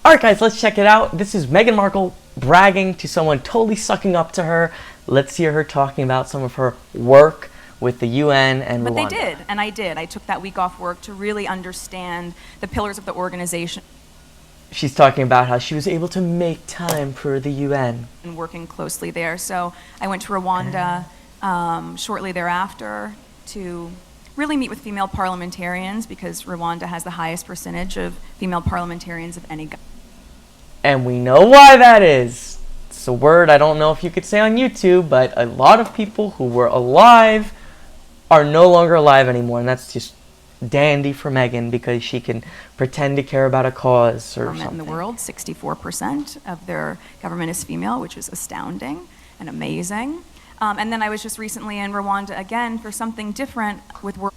Alright guys, let's check it out. This is Meghan Markle bragging to someone totally sucking up to her. Let's hear her talking about some of her work with the UN and Rwanda. But they did, and I did. I took that week off work to really understand the pillars of the organization. She's talking about how she was able to make time for the UN. And working closely there. So I went to Rwanda shortly thereafter to really meet with female parliamentarians because Rwanda has the highest percentage of female parliamentarians of any government. And we know why that is. It's a word I don't know if you could say on YouTube, but a lot of people who were alive are no longer alive anymore, and that's just dandy for Meghan because she can pretend to care about a cause or something. In the world, 64% of their government is female, which is astounding and amazing. And then I was just recently in Rwanda again for something different with work.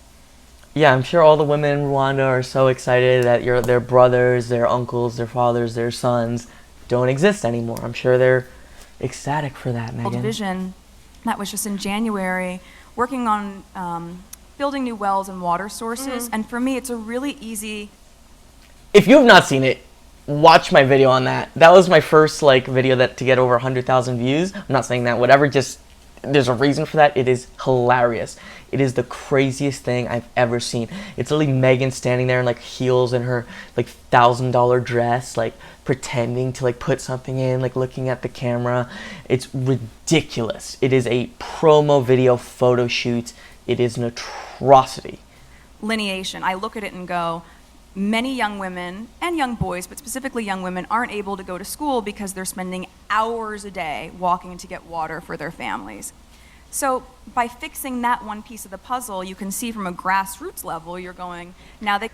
Yeah, I'm sure all the women in Rwanda are so excited that their brothers, their uncles, their fathers, their sons don't exist anymore. I'm sure they're ecstatic for that, Meghan. Vision, that was just in January, working on building new wells and water sources. And for me, it's a really easy... If you have not seen it, watch my video on that. That was my first video to get over 100,000 views. I'm not saying that, whatever, just... There's a reason for that. It is hilarious. It is the craziest thing I've ever seen. It's literally Meghan standing there in heels in her $1,000 dress, pretending to put something in, looking at the camera. It's ridiculous. It is a promo video photo shoot. It is an atrocity. Lineation. I look at it and go, many young women and young boys, but specifically young women, aren't able to go to school because they're spending hours a day walking to get water for their families. So by fixing that one piece of the puzzle, you can see from a grassroots level, you're going, now they...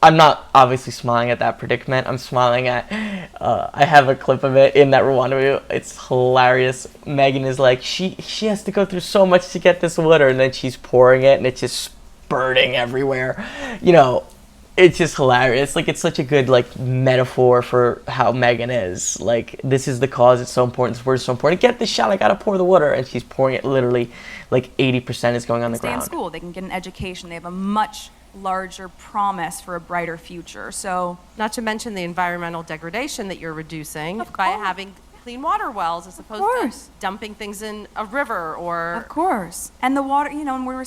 I'm not obviously smiling at that predicament. I'm smiling at, I have a clip of it in that Rwanda video. It's hilarious. Meghan is she has to go through so much to get this water, and then she's pouring it, and it's just spurting everywhere. It's just hilarious. It's such a good metaphor for how Meghan is. This is the cause. It's so important. This word is so important. Get this shot. I gotta pour the water, and she's pouring it literally 80% is going on the ground. Stay in school. They can get an education. They have a much larger promise for a brighter future. So, not to mention the environmental degradation that you're reducing by having clean water wells as opposed to dumping things in a river or. Of course. And the water. And we were.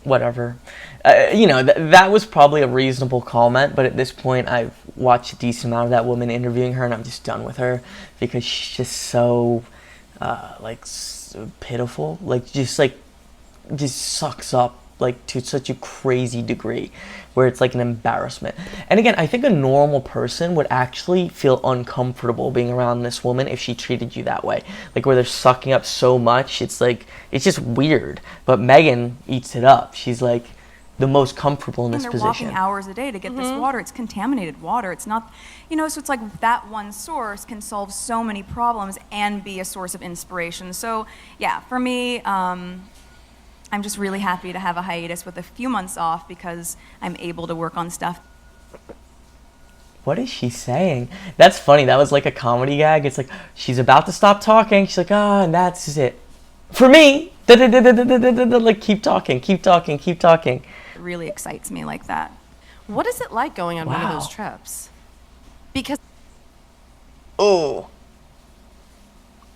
Whatever. That was probably a reasonable comment, but at this point I've watched a decent amount of that woman interviewing her, and I'm just done with her because she's just so so pitiful, just sucks up to such a crazy degree where it's an embarrassment. And again, I think a normal person would actually feel uncomfortable being around this woman if she treated you that way, where they're sucking up so much. It's it's just weird. But Meghan eats it up. She's the most comfortable in this position. They're walking hours a day to get this water. It's contaminated water. It's not, so it's that one source can solve so many problems and be a source of inspiration. So yeah, for me, I'm just really happy to have a hiatus with a few months off because I'm able to work on stuff. What is she saying? That's funny. That was a comedy gag. It's she's about to stop talking. She's and that's it. For me, keep talking, keep talking, keep talking. It really excites me like that. What is it like going on one of those trips? Because... Oh.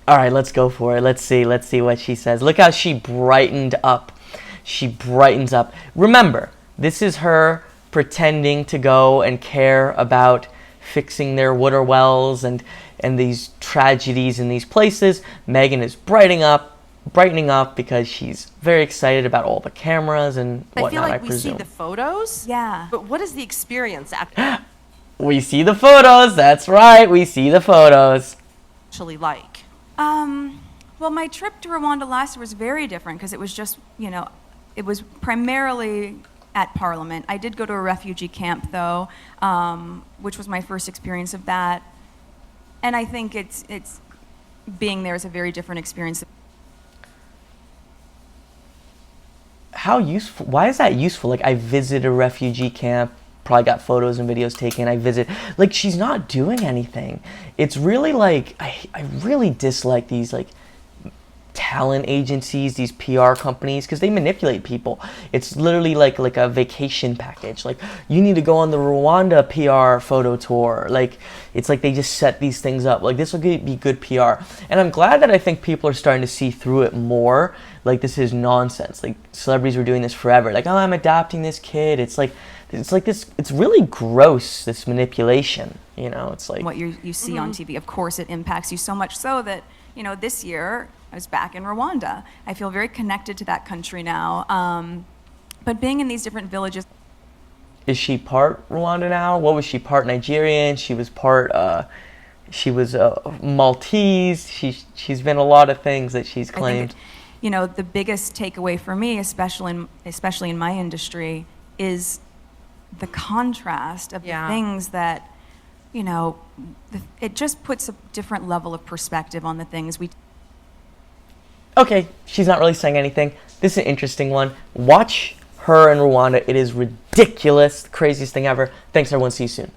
All right, let's go for it. Let's see what she says. Look how she brightened up. She brightens up. Remember, this is her pretending to go and care about fixing their water wells and these tragedies in these places. Meghan is brightening up because she's very excited about all the cameras and whatnot, I presume. I feel we see the photos. Yeah. But what is the experience after? We see the photos. That's right. We see the photos. Actually like? Well, my trip to Rwanda last year was very different because it was just, it was primarily at Parliament. I did go to a refugee camp, though, which was my first experience of that. And I think it's being there is a very different experience. How useful? Why is that useful? I visited a refugee camp, probably got photos and videos taken. I visit, she's not doing anything. It's really I really dislike these talent agencies, these PR companies, because they manipulate people. It's literally like a vacation package. Like, you need to go on the Rwanda PR photo tour. Like, it's like they just set these things up. Like, this will be good PR. And I'm glad that I think people are starting to see through it more. Like, this is nonsense. Like, celebrities were doing this forever. Like, oh, I'm adopting this kid. It's like this. It's really gross, this manipulation. You know, it's like what you see on TV. Of course, it impacts you so much so that, you know, this year I was back in Rwanda. I feel very connected to that country now. But being in these different villages. Is she part Rwanda now? What was she? Part Nigerian? She was part. She was Maltese. She's been a lot of things that she's claimed. You know, the biggest takeaway for me, especially in my industry, is the contrast of the things that, you know, it just puts a different level of perspective on the things we. Okay, she's not really saying anything. This is an interesting one. Watch her in Rwanda. It is ridiculous. The craziest thing ever. Thanks, everyone. See you soon.